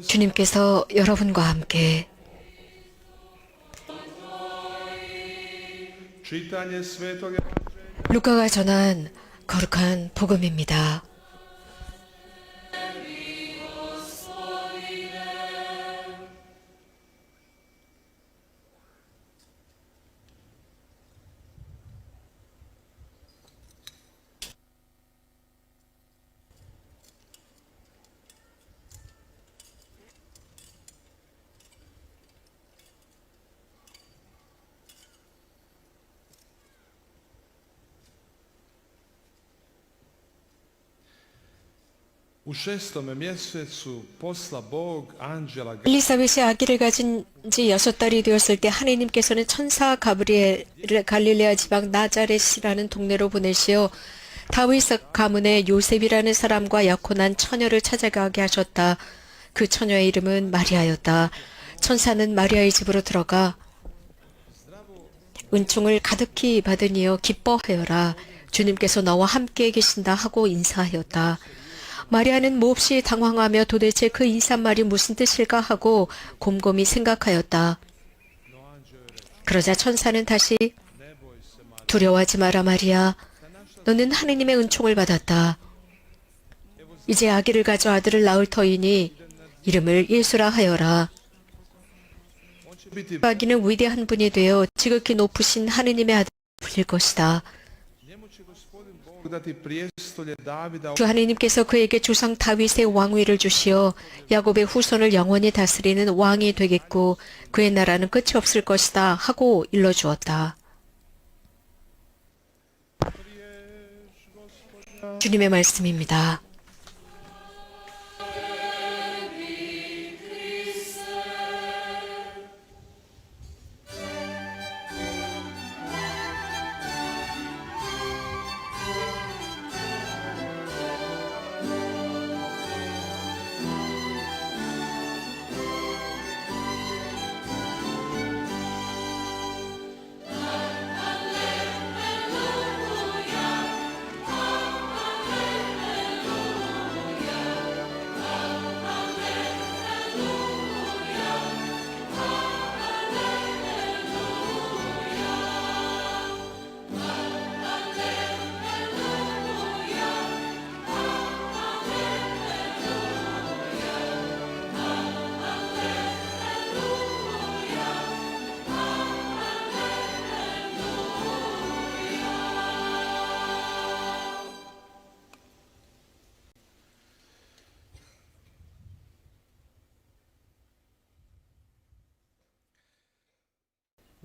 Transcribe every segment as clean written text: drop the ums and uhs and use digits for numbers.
주님께서 여러분과 함께 루카가 전한 거룩한 복음입니다. 엘리사벳이 아기를 가진 지 6달이 되었을 때 하나님께서는 천사 가브리엘을 갈릴레아 지방 나자렛이라는 동네로 보내시어 다윗 가문의 요셉이라는 사람과 약혼한 처녀를 찾아가게 하셨다. 그 처녀의 이름은 마리아였다. 천사는 마리아의 집으로 들어가 은총을 가득히 받으니여 기뻐하여라. 주님께서 너와 함께 계신다 하고 인사하였다. 마리아는 몹시 당황하며 도대체 그 인사말이 무슨 뜻일까 하고 곰곰이 생각하였다. 그러자 천사는 다시 두려워하지 마라 마리아. 너는 하느님의 은총을 받았다. 이제 아기를 가져 아들을 낳을 터이니 이름을 예수라 하여라. 아기는 위대한 분이 되어 지극히 높으신 하느님의 아들을 불릴 것이다. 주 하나님께서 그에게 조상 다윗의 왕위를 주시어 야곱의 후손을 영원히 다스리는 왕이 되겠고 그의 나라는 끝이 없을 것이다 하고 일러주었다. 주님의 말씀입니다.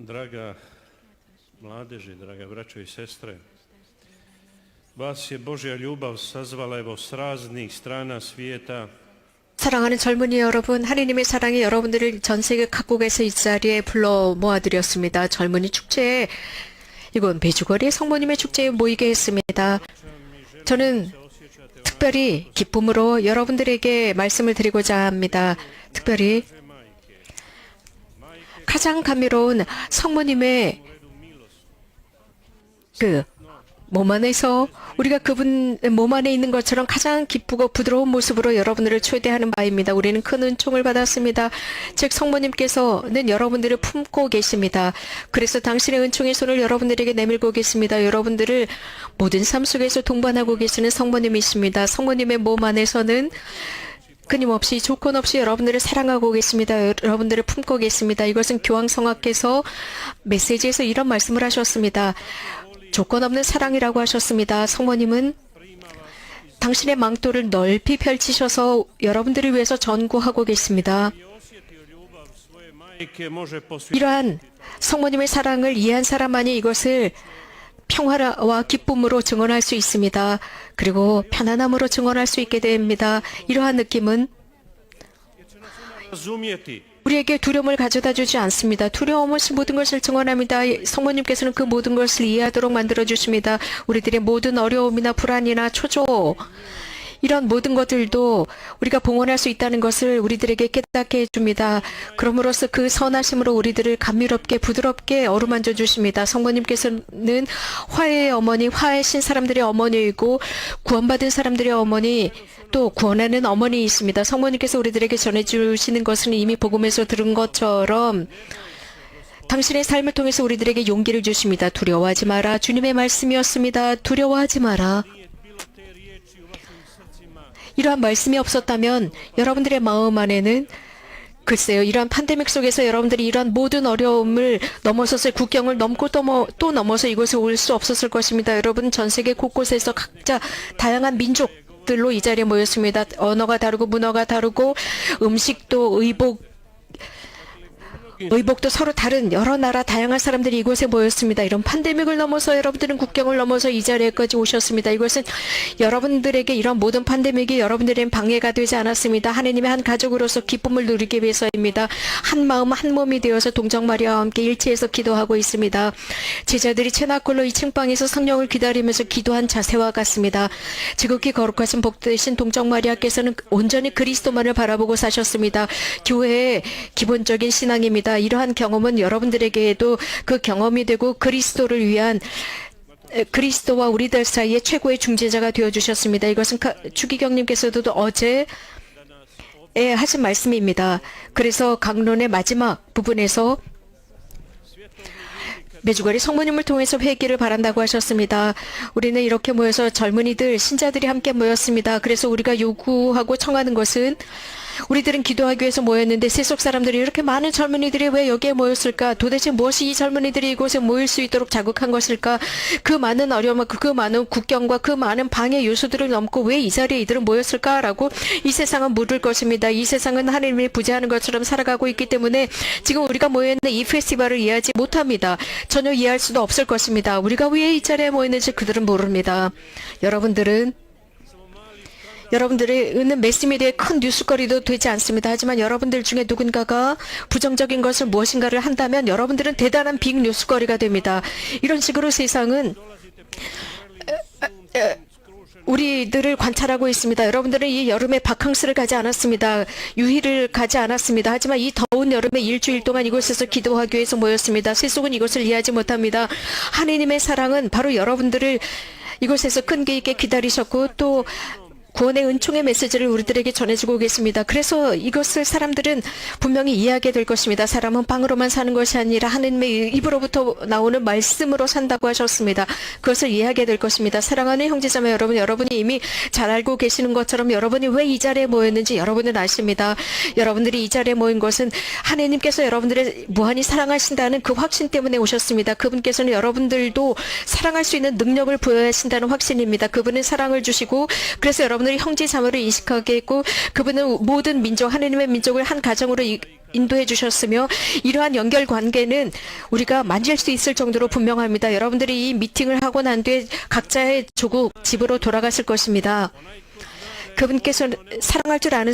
Draga mladeži, draga braćo i sestre, vas je Božja ljubav sazvala evo s raznih strana svijeta. 사랑하는 젊은이 여러분, 하나님의 사랑이 여러분들을 전 세계 각국에서 이 자리에 불러 모아드렸습니다. 젊은이 축제에 이곳 메주거리 성모님의 축제에 모이게 했습니다. 저는 특별히 기쁨으로 여러분들에게 말씀을 드리고자 합니다. 특별히 가장 감미로운 성모님의 그 몸 안에서 우리가 그분 몸 안에 있는 것처럼 가장 기쁘고 부드러운 모습으로 여러분들을 초대하는 바입니다. 우리는 큰 은총을 받았습니다. 즉 성모님께서는 여러분들을 품고 계십니다. 그래서 당신의 은총의 손을 여러분들에게 내밀고 계십니다. 여러분들을 모든 삶 속에서 동반하고 계시는 성모님이십니다. 성모님의 몸 안에서는 끊임없이 조건 없이 여러분들을 사랑하고 계십니다. 여러분들을 품고 계십니다. 이것은 교황성하께서 메시지에서 이런 말씀을 하셨습니다. 조건 없는 사랑이라고 하셨습니다. 성모님은 당신의 망토를 넓이 펼치셔서 여러분들을 위해서 전구하고 계십니다. 이러한 성모님의 사랑을 이해한 사람만이 이것을 평화와 기쁨으로 증언할 수 있습니다. 그리고 편안함으로 증언할 수 있게 됩니다. 이러한 느낌은 우리에게 두려움을 가져다 주지 않습니다. 두려움 없이 모든 것을 증언합니다. 성모님께서는 그 모든 것을 이해하도록 만들어주십니다. 우리들의 모든 어려움이나 불안이나 초조, 이런 모든 것들도 우리가 봉헌할 수 있다는 것을 우리들에게 깨닫게 해줍니다. 그럼으로써 그 선하심으로 우리들을 감미롭게 부드럽게 어루만져 주십니다. 성모님께서는 화해의 어머니, 화해신 사람들의 어머니이고 구원받은 사람들의 어머니, 또 구원하는 어머니 있습니다. 성모님께서 우리들에게 전해주시는 것은 이미 복음에서 들은 것처럼 당신의 삶을 통해서 우리들에게 용기를 주십니다. 두려워하지 마라. 주님의 말씀이었습니다. 두려워하지 마라. 이러한 말씀이 없었다면 여러분들의 마음 안에는 글쎄요, 이러한 팬데믹 속에서 여러분들이 이러한 모든 어려움을 넘어서서 국경을 넘고 또 넘어서 이곳에 올 수 없었을 것입니다. 여러분, 전 세계 곳곳에서 각자 다양한 민족들로 이 자리에 모였습니다. 언어가 다르고 문화가 다르고 음식도 의복도 서로 다른 여러 나라 다양한 사람들이 이곳에 모였습니다. 이런 팬데믹을 넘어서 여러분들은 국경을 넘어서 이 자리에까지 오셨습니다. 이것은 여러분들에게 이런 모든 팬데믹이 여러분들에겐 방해가 되지 않았습니다. 하나님의 한 가족으로서 기쁨을 누리기 위해서입니다. 한 마음 한 몸이 되어서 동정마리아와 함께 일치해서 기도하고 있습니다. 제자들이 체나콜로 2층 방에서 성령을 기다리면서 기도한 자세와 같습니다. 지극히 거룩하신 복되신 동정마리아께서는 온전히 그리스도만을 바라보고 사셨습니다. 교회의 기본적인 신앙입니다. 이러한 경험은 여러분들에게도 그 경험이 되고 그리스도와 우리들 사이의 최고의 중재자가 되어주셨습니다. 이것은 추기경님께서도 어제 하신 말씀입니다. 그래서 강론의 마지막 부분에서 매주거리 성모님을 통해서 회개를 바란다고 하셨습니다. 우리는 이렇게 모여서 젊은이들, 신자들이 함께 모였습니다. 그래서 우리가 요구하고 청하는 것은 우리들은 기도하기 위해서 모였는데 세속 사람들이 이렇게 많은 젊은이들이 왜 여기에 모였을까? 도대체 무엇이 이 젊은이들이 이곳에 모일 수 있도록 자극한 것일까? 그 많은 어려움, 그 많은 국경과 그 많은 방해 요소들을 넘고 왜 이 자리에 이들은 모였을까라고 이 세상은 물을 것입니다. 이 세상은 하나님이 부재하는 것처럼 살아가고 있기 때문에 지금 우리가 모여있는 이 페스티벌을 이해하지 못합니다. 전혀 이해할 수도 없을 것입니다. 우리가 왜 이 자리에 모였는지 그들은 모릅니다. 여러분들은 매스미디어의 큰 뉴스거리도 되지 않습니다. 하지만 여러분들 중에 누군가가 부정적인 것을 무엇인가를 한다면 여러분들은 대단한 빅 뉴스거리가 됩니다. 이런 식으로 세상은 우리들을 관찰하고 있습니다. 여러분들은 이 여름에 바캉스를 가지 않았습니다. 유희를 가지 않았습니다. 하지만 이 더운 여름에 일주일 동안 이곳에서 기도하기 위해서 모였습니다. 세속은 이것을 이해하지 못합니다. 하나님의 사랑은 바로 여러분들을 이곳에서 끈기 있게 기다리셨고 또 구원의 은총의 메시지를 우리들에게 전해주고 계십니다. 그래서 이것을 사람들은 분명히 이해하게 될 것입니다. 사람은 빵으로만 사는 것이 아니라 하나님의 입으로부터 나오는 말씀으로 산다고 하셨습니다. 그것을 이해하게 될 것입니다. 사랑하는 형제자매 여러분, 여러분이 이미 잘 알고 계시는 것처럼 여러분이 왜 이 자리에 모였는지 여러분은 아십니다. 여러분들이 이 자리에 모인 것은 하나님께서 여러분들을 무한히 사랑하신다는 그 확신 때문에 오셨습니다. 그분께서는 여러분들도 사랑할 수 있는 능력을 부여하신다는 확신입니다. 그분은 사랑을 주시고 그래서 여러분들이 형제 자매를 인식하게 했고 그분은 모든 민족, 하나님의 민족을 한 가정으로 인도해 주셨으며 이러한 연결 관계는 우리가 만질 수 있을 정도로 분명합니다. 여러분들이 이 미팅을 하고 난 뒤에 각자의 조국, 집으로 돌아갔을 것입니다. 그분께서 사랑할 줄 아는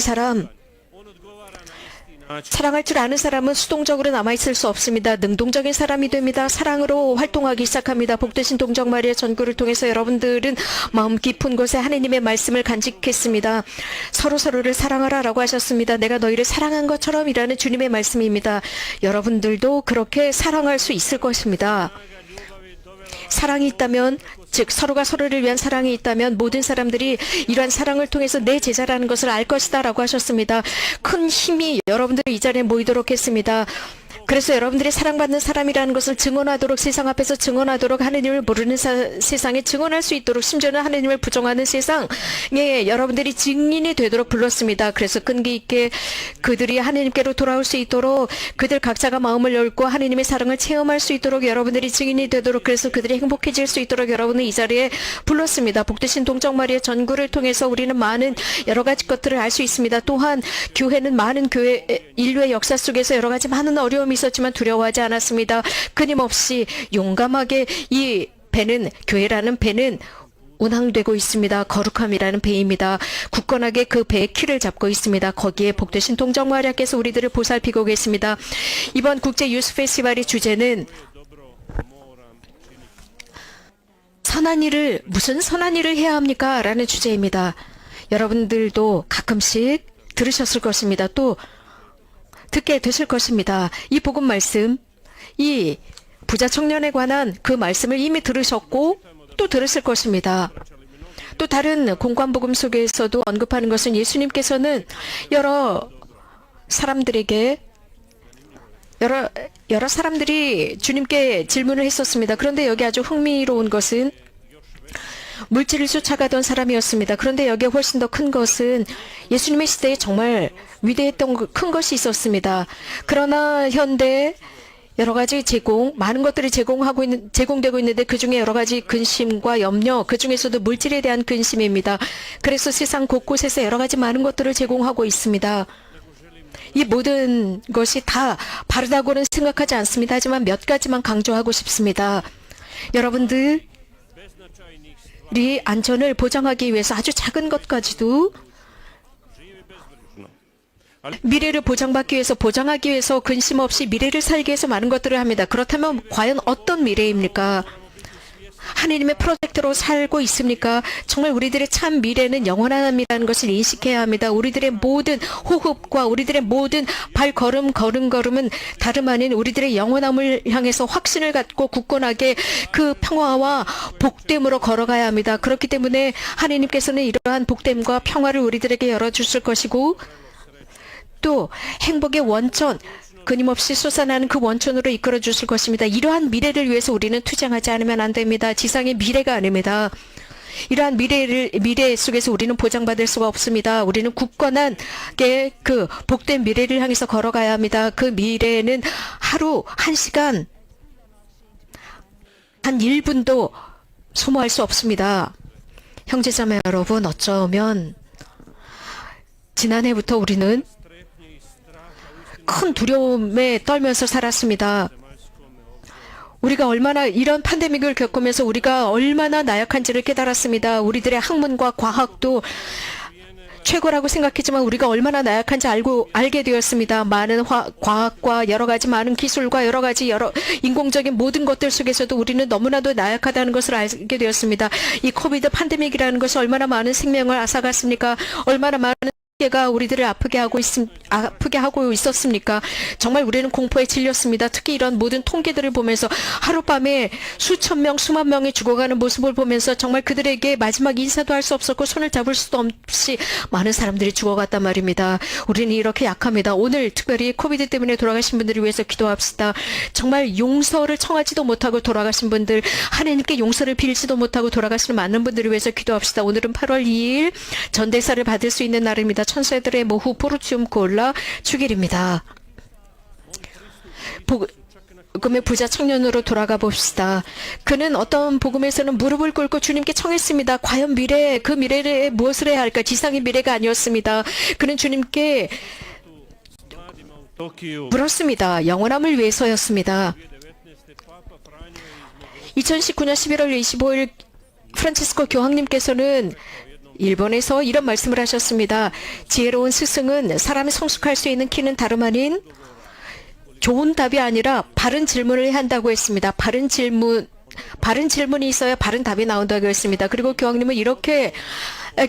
사람은 수동적으로 남아있을 수 없습니다. 능동적인 사람이 됩니다. 사랑으로 활동하기 시작합니다. 복되신 동정마리아 전구를 통해서 여러분들은 마음 깊은 곳에 하나님의 말씀을 간직했습니다. 서로서로를 사랑하라라고 하셨습니다. 내가 너희를 사랑한 것처럼 이라는 주님의 말씀입니다. 여러분들도 그렇게 사랑할 수 있을 것입니다. 사랑이 있다면, 즉 서로가 서로를 위한 사랑이 있다면 모든 사람들이 이러한 사랑을 통해서 내 제자라는 것을 알 것이다 라고 하셨습니다. 큰 힘이 여러분들이 이 자리에 모이도록 했습니다. 그래서 여러분들이 사랑받는 사람이라는 것을 증언하도록, 세상 앞에서 증언하도록, 하느님을 모르는 세상에 증언할 수 있도록, 심지어는 하느님을 부정하는 세상에 여러분들이 증인이 되도록 불렀습니다. 그래서 끈기 있게 그들이 하느님께로 돌아올 수 있도록, 그들 각자가 마음을 열고 하느님의 사랑을 체험할 수 있도록 여러분들이 증인이 되도록, 그래서 그들이 행복해질 수 있도록 여러분은 이 자리에 불렀습니다. 복되신 동정마리아 전구를 통해서 우리는 많은 여러 가지 것들을 알 수 있습니다. 또한 교회는 많은 인류의 역사 속에서 여러 가지 많은 어려움이 있었지만 두려워하지 않았습니다. 끊임없이 용감하게 이 배는, 교회라는 배는 운항되고 있습니다. 거룩함이라는 배입니다. 굳건하게 그 배의 키를 잡고 있습니다. 거기에 복되신 동정마리아께서 우리들을 보살피고 계십니다. 이번 국제 유스 페스티벌의 주제는 무슨 선한 일을 해야 합니까? 라는 주제입니다. 여러분들도 가끔씩 들으셨을 것입니다. 또 듣게 되실 것입니다. 이 복음 말씀, 이 부자 청년에 관한 그 말씀을 이미 들으셨고 또 들으실 것입니다. 또 다른 공관복음 속에서도 언급하는 것은 예수님께서는 여러 사람들에게 여러 사람들이 주님께 질문을 했었습니다. 그런데 여기 아주 흥미로운 것은 물질을 쫓아가던 사람이었습니다. 그런데 여기에 훨씬 더 큰 것은 예수님의 시대에 정말 위대했던 큰 것이 있었습니다. 그러나 현대 여러 가지 많은 것들이 제공되고 있는데 그 중에 여러 가지 근심과 염려, 그 중에서도 물질에 대한 근심입니다. 그래서 세상 곳곳에서 여러 가지 많은 것들을 제공하고 있습니다. 이 모든 것이 다 바르다고는 생각하지 않습니다. 하지만 몇 가지만 강조하고 싶습니다. 여러분들이 안전을 보장하기 위해서 아주 작은 것까지도 미래를 보장하기 위해서 근심 없이 미래를 살기 위해서 많은 것들을 합니다. 그렇다면 과연 어떤 미래입니까? 하느님의 프로젝트로 살고 있습니까? 정말 우리들의 참 미래는 영원함이라는 것을 인식해야 합니다. 우리들의 모든 호흡과 우리들의 모든 걸음은 다름 아닌 우리들의 영원함을 향해서 확신을 갖고 굳건하게 그 평화와 복됨으로 걸어가야 합니다. 그렇기 때문에 하느님께서는 이러한 복됨과 평화를 우리들에게 열어주실 것이고 또 행복의 원천, 끊임없이 솟아나는 그 원천으로 이끌어 주실 것입니다. 이러한 미래를 위해서 우리는 투쟁하지 않으면 안 됩니다. 지상의 미래가 아닙니다. 이러한 미래 속에서 우리는 보장받을 수가 없습니다. 우리는 굳건하게 그 복된 미래를 향해서 걸어가야 합니다. 그 미래는 하루, 1시간, 한 1분도 소모할 수 없습니다. 형제자매 여러분, 어쩌면 지난해부터 우리는 큰 두려움에 떨면서 살았습니다. 우리가 얼마나 이런 팬데믹을 겪으면서 우리가 얼마나 나약한지를 깨달았습니다. 우리들의 학문과 과학도 최고라고 생각했지만 우리가 얼마나 나약한지 알게 되었습니다. 많은 과학과 여러 가지 많은 기술과 여러 인공적인 모든 것들 속에서도 우리는 너무나도 나약하다는 것을 알게 되었습니다. 이 코비드 팬데믹이라는 것이 얼마나 많은 생명을 앗아갔습니까? 얼마나 많은 가 우리들을 아프게 하고 있었습니까? 정말 우리는 공포에 질렸습니다. 특히 이런 모든 통계들을 보면서 하룻밤에 수천 명, 수만 명이 죽어가는 모습을 보면서 정말 그들에게 마지막 인사도 할 수 없었고 손을 잡을 수도 없이 많은 사람들이 죽어갔단 말입니다. 우리는 이렇게 약합니다. 오늘 특별히 코비드 때문에 돌아가신 분들을 위해서 기도합시다. 정말 용서를 청하지도 못하고 돌아가신 분들, 하나님께 용서를 빌지도 못하고 돌아가시는 많은 분들을 위해서 기도합시다. 오늘은 8월 2일 전대사를 받을 수 있는 날입니다. 천사들의 모후 포르치움 콜라 축일입니다. 복음의 부자 청년으로 돌아가 봅시다. 그는 어떤 복음에서는 무릎을 꿇고 주님께 청했습니다. 과연 그 미래에 무엇을 해야 할까? 지상의 미래가 아니었습니다. 그는 주님께 물었습니다. 영원함을 위해서였습니다. 2019년 11월 25일 프란치스코 교황님께서는 일본에서 이런 말씀을 하셨습니다. 지혜로운 스승은 사람이 성숙할 수 있는 키는 다름 아닌 좋은 답이 아니라 바른 질문을 해야 한다고 했습니다. 바른 질문이 있어야 바른 답이 나온다고 했습니다. 그리고 교황님은 이렇게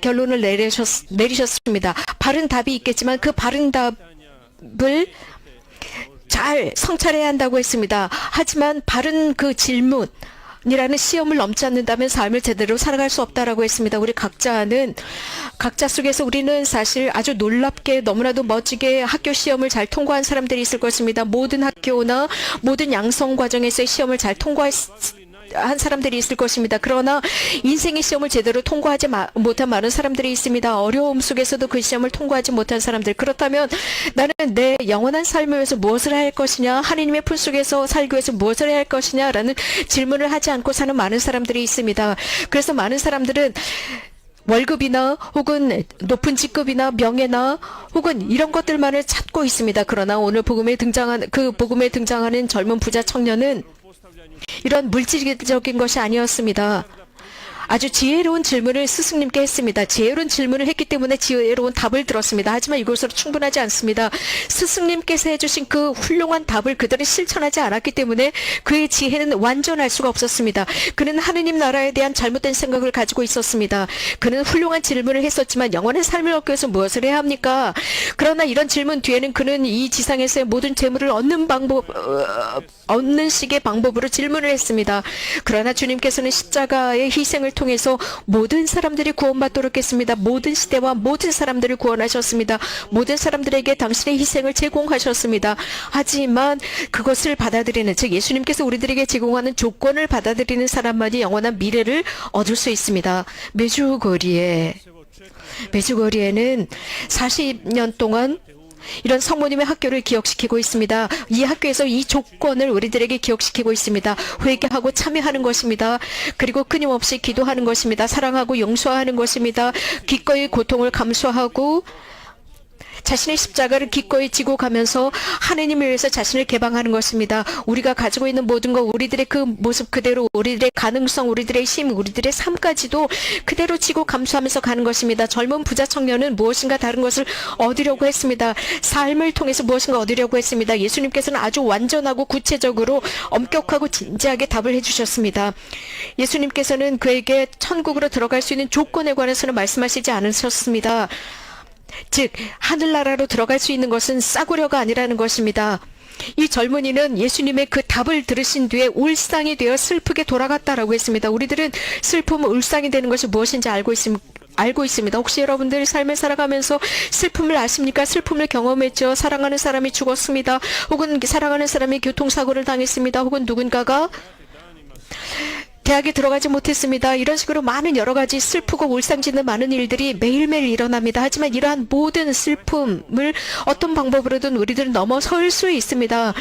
결론을 내리셨습니다. 바른 답이 있겠지만 그 바른 답을 잘 성찰해야 한다고 했습니다. 하지만 바른 그 질문 이라는 시험을 넘지 않는다면 삶을 제대로 살아갈 수 없다라고 했습니다. 우리 각자 속에서 우리는 사실 아주 놀랍게 너무나도 멋지게 학교 시험을 잘 통과한 사람들이 있을 것입니다. 모든 학교나 모든 양성 과정에서의 시험을 잘 통과한 사람들이 있을 것입니다. 그러나 인생의 시험을 제대로 통과하지 못한 많은 사람들이 있습니다. 어려움 속에서도 그 시험을 통과하지 못한 사람들. 그렇다면 나는 내 영원한 삶을 위해서 무엇을 할 것이냐, 하나님의 품 속에서 살기 위해서 무엇을 해야 할 것이냐라는 질문을 하지 않고 사는 많은 사람들이 있습니다. 그래서 많은 사람들은 월급이나 혹은 높은 직급이나 명예나 혹은 이런 것들만을 찾고 있습니다. 그러나 오늘 복음에 등장하는 젊은 부자 청년은 이런 물질적인 것이 아니었습니다. 아주 지혜로운 질문을 스승님께 했습니다. 지혜로운 질문을 했기 때문에 지혜로운 답을 들었습니다. 하지만 이것으로 충분하지 않습니다. 스승님께서 해주신 그 훌륭한 답을 그들은 실천하지 않았기 때문에 그의 지혜는 완전할 수가 없었습니다. 그는 하느님 나라에 대한 잘못된 생각을 가지고 있었습니다. 그는 훌륭한 질문을 했었지만 영원한 삶을 얻기 위해서 무엇을 해야 합니까? 그러나 이런 질문 뒤에는 그는 이 지상에서의 모든 재물을 얻는 식의 방법으로 질문을 했습니다. 그러나 주님께서는 십자가의 희생을 통해서 모든 사람들이 구원받도록 했습니다. 모든 시대와 모든 사람들을 구원하셨습니다. 모든 사람들에게 당신의 희생을 제공하셨습니다. 하지만 그것을 받아들이는, 즉 예수님께서 우리들에게 제공하는 조건을 받아들이는 사람만이 영원한 미래를 얻을 수 있습니다. 메주거리에는 40년 동안 이런 성모님의 학교를 기억시키고 있습니다. 이 학교에서 이 조건을 우리들에게 기억시키고 있습니다. 회개하고 참여하는 것입니다. 그리고 끊임없이 기도하는 것입니다. 사랑하고 용서하는 것입니다. 기꺼이 고통을 감수하고 자신의 십자가를 기꺼이 지고 가면서 하나님을 위해서 자신을 개방하는 것입니다. 우리가 가지고 있는 모든 것, 우리들의 그 모습 그대로, 우리들의 가능성, 우리들의 힘, 우리들의 삶까지도 그대로 지고 감수하면서 가는 것입니다. 젊은 부자 청년은 무엇인가 다른 것을 얻으려고 했습니다. 삶을 통해서 무엇인가 얻으려고 했습니다. 예수님께서는 아주 완전하고 구체적으로 엄격하고 진지하게 답을 해주셨습니다. 예수님께서는 그에게 천국으로 들어갈 수 있는 조건에 관해서는 말씀하시지 않으셨습니다. 즉 하늘나라로 들어갈 수 있는 것은 싸구려가 아니라는 것입니다. 이 젊은이는 예수님의 그 답을 들으신 뒤에 울상이 되어 슬프게 돌아갔다라고 했습니다. 우리들은 슬픔, 울상이 되는 것이 무엇인지 알고 있습니다. 혹시 여러분들 삶을 살아가면서 슬픔을 아십니까? 슬픔을 경험했죠. 사랑하는 사람이 죽었습니다. 혹은 사랑하는 사람이 교통사고를 당했습니다. 혹은 누군가가 대학에 들어가지 못했습니다. 이런 식으로 많은 여러 가지 슬프고 울상짓는 많은 일들이 매일매일 일어납니다. 하지만 이러한 모든 슬픔을 어떤 방법으로든 우리들은 넘어설 수 있습니다.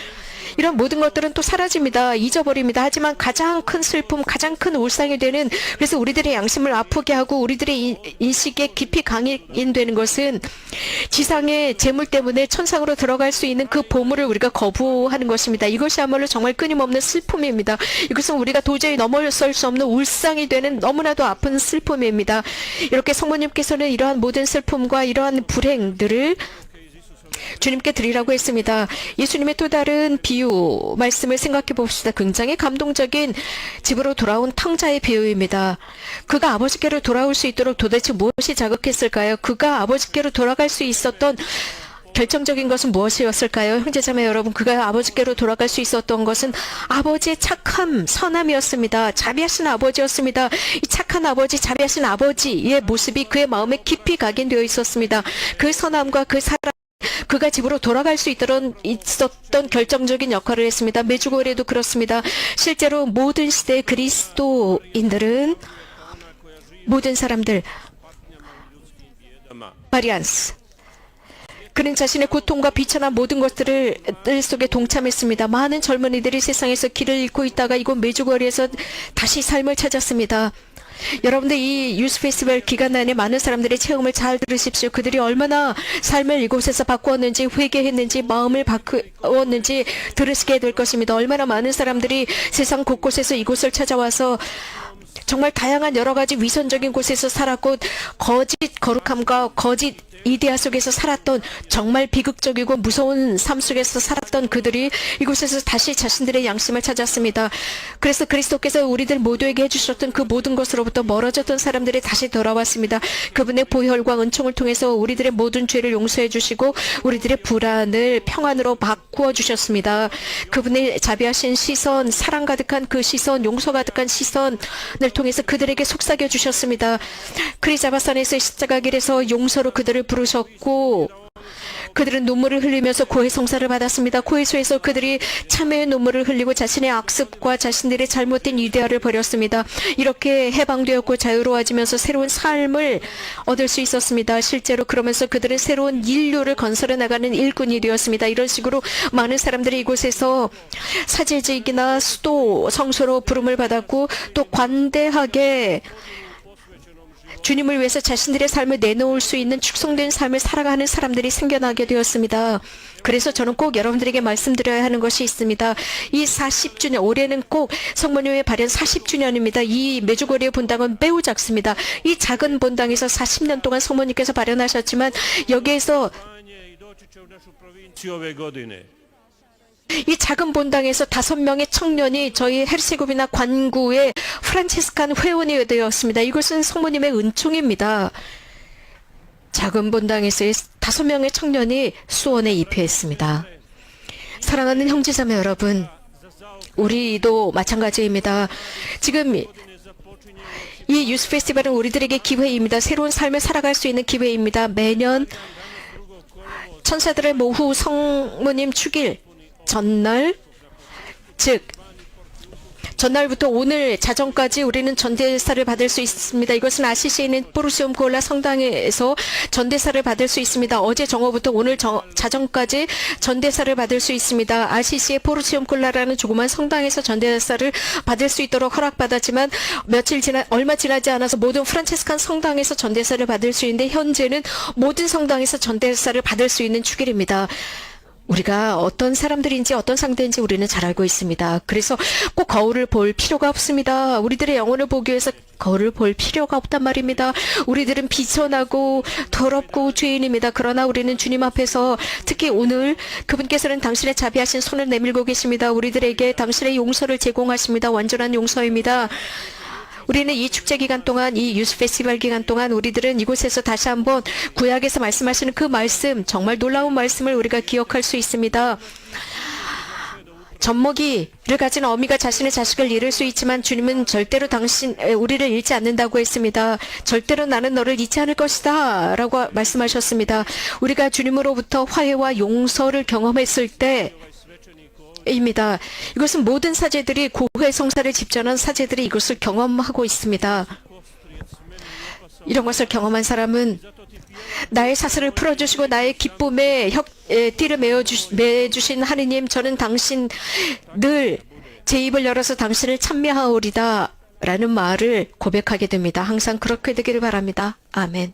이런 모든 것들은 또 사라집니다. 잊어버립니다. 하지만 가장 큰 슬픔, 가장 큰 울상이 되는, 그래서 우리들의 양심을 아프게 하고 우리들의 인식에 깊이 강인되는 것은 지상의 재물 때문에 천상으로 들어갈 수 있는 그 보물을 우리가 거부하는 것입니다. 이것이야말로 정말 끊임없는 슬픔입니다. 이것은 우리가 도저히 넘어설 수 없는 울상이 되는 너무나도 아픈 슬픔입니다. 이렇게 성모님께서는 이러한 모든 슬픔과 이러한 불행들을 주님께 드리라고 했습니다. 예수님의 또 다른 비유 말씀을 생각해 봅시다. 굉장히 감동적인 집으로 돌아온 탕자의 비유입니다. 그가 아버지께로 돌아올 수 있도록 도대체 무엇이 자극했을까요? 그가 아버지께로 돌아갈 수 있었던 결정적인 것은 무엇이었을까요? 형제자매 여러분, 그가 아버지께로 돌아갈 수 있었던 것은 아버지의 착함, 선함이었습니다. 자비하신 아버지였습니다. 이 착한 아버지, 자비하신 아버지의 모습이 그의 마음에 깊이 각인되어 있었습니다. 그 선함과 그 사랑, 그가 집으로 돌아갈 수 있었던 결정적인 역할을 했습니다. 메주고리에도 그렇습니다. 실제로 모든 시대의 그리스도인들은, 모든 사람들, 바리안스, 그는 자신의 고통과 비천한 모든 것들을 속에 동참했습니다. 많은 젊은이들이 세상에서 길을 잃고 있다가 이곳 메주거리에서 다시 삶을 찾았습니다. 여러분들 이 유스 페스티벌 기간 내내 많은 사람들의 체험을 잘 들으십시오. 그들이 얼마나 삶을 이곳에서 바꾸었는지, 회개했는지, 마음을 바꾸었는지 들으시게 될 것입니다. 얼마나 많은 사람들이 세상 곳곳에서 이곳을 찾아와서 정말 다양한 여러 가지 위선적인 곳에서 살았고 거짓 거룩함과 거짓 이데아 속에서 살았던, 정말 비극적이고 무서운 삶 속에서 살았던 그들이 이곳에서 다시 자신들의 양심을 찾았습니다. 그래서 그리스도께서 우리들 모두에게 해주셨던 그 모든 것으로부터 멀어졌던 사람들이 다시 돌아왔습니다. 그분의 보혈과 은총을 통해서 우리들의 모든 죄를 용서해 주시고 우리들의 불안을 평안으로 바꾸어 주셨습니다. 그분의 자비하신 시선, 사랑 가득한 그 시선, 용서 가득한 시선을 통해서 그들에게 속삭여 주셨습니다. 크리자바산에서 십자가 길에서 용서로 그들을 부르셨고, 그들은 눈물을 흘리면서 고해 성사를 받았습니다. 고해소에서 그들이 참회의 눈물을 흘리고 자신의 악습과 자신들의 잘못된 이데아를 버렸습니다. 이렇게 해방되었고 자유로워지면서 새로운 삶을 얻을 수 있었습니다. 실제로 그러면서 그들은 새로운 인류를 건설해 나가는 일꾼이 되었습니다. 이런 식으로 많은 사람들이 이곳에서 사제직이나 수도 성소로 부름을 받았고, 또 관대하게 주님을 위해서 자신들의 삶을 내놓을 수 있는 축성된 삶을 살아가는 사람들이 생겨나게 되었습니다. 그래서 저는 꼭 여러분들에게 말씀드려야 하는 것이 있습니다. 이 40주년, 올해는 꼭 성모님의 발현 40주년입니다. 이 메주거리의 본당은 매우 작습니다. 이 작은 본당에서 40년 동안 성모님께서 발현하셨지만 여기에서 이 작은 본당에서 5명의 청년이 저희 헤르세고비나 관구의 프란치스칸 회원이 되었습니다. 이것은 성모님의 은총입니다. 작은 본당에서의 5명의 청년이 수원에 입회했습니다. 사랑하는 형제자매 여러분, 우리도 마찬가지입니다. 지금 이 유스 페스티벌은 우리들에게 기회입니다. 새로운 삶을 살아갈 수 있는 기회입니다. 매년 천사들의 모후 성모님 축일 전날, 즉 전날부터 오늘 자정까지 우리는 전대사를 받을 수 있습니다. 이것은 아시시에 있는 포르시움 콜라 성당에서 전대사를 받을 수 있습니다. 어제 정오부터 오늘 자정까지 전대사를 받을 수 있습니다. 아시시의 포르시움 콜라라는 조그만 성당에서 전대사를 받을 수 있도록 허락받았지만 얼마 지나지 않아서 모든 프란체스칸 성당에서 전대사를 받을 수 있는데 현재는 모든 성당에서 전대사를 받을 수 있는 축일입니다. 우리가 어떤 사람들인지 어떤 상대인지 우리는 잘 알고 있습니다. 그래서 꼭 거울을 볼 필요가 없습니다. 우리들의 영혼을 보기 위해서 거울을 볼 필요가 없단 말입니다. 우리들은 비천하고 더럽고 죄인입니다. 그러나 우리는 주님 앞에서 특히 오늘 그분께서는 당신의 자비하신 손을 내밀고 계십니다. 우리들에게 당신의 용서를 제공하십니다. 완전한 용서입니다. 우리는 이 축제 기간 동안, 이 유스 페스티벌 기간 동안 우리들은 이곳에서 다시 한번 구약에서 말씀하시는 그 말씀, 정말 놀라운 말씀을 우리가 기억할 수 있습니다. 젖먹이를 가진 어미가 자신의 자식을 잃을 수 있지만 주님은 절대로 우리를 잃지 않는다고 했습니다. 절대로 나는 너를 잊지 않을 것이다 라고 말씀하셨습니다. 우리가 주님으로부터 화해와 용서를 경험했을 때 입니다. 이것은 모든 사제들이 고해 성사를 집전한 사제들이 이것을 경험하고 있습니다. 이런 것을 경험한 사람은 나의 사슬을 풀어주시고 나의 기쁨에 띠를 매주신 하느님, 저는 당신 늘 제 입을 열어서 당신을 찬미하오리다 라는 말을 고백하게 됩니다. 항상 그렇게 되기를 바랍니다. 아멘.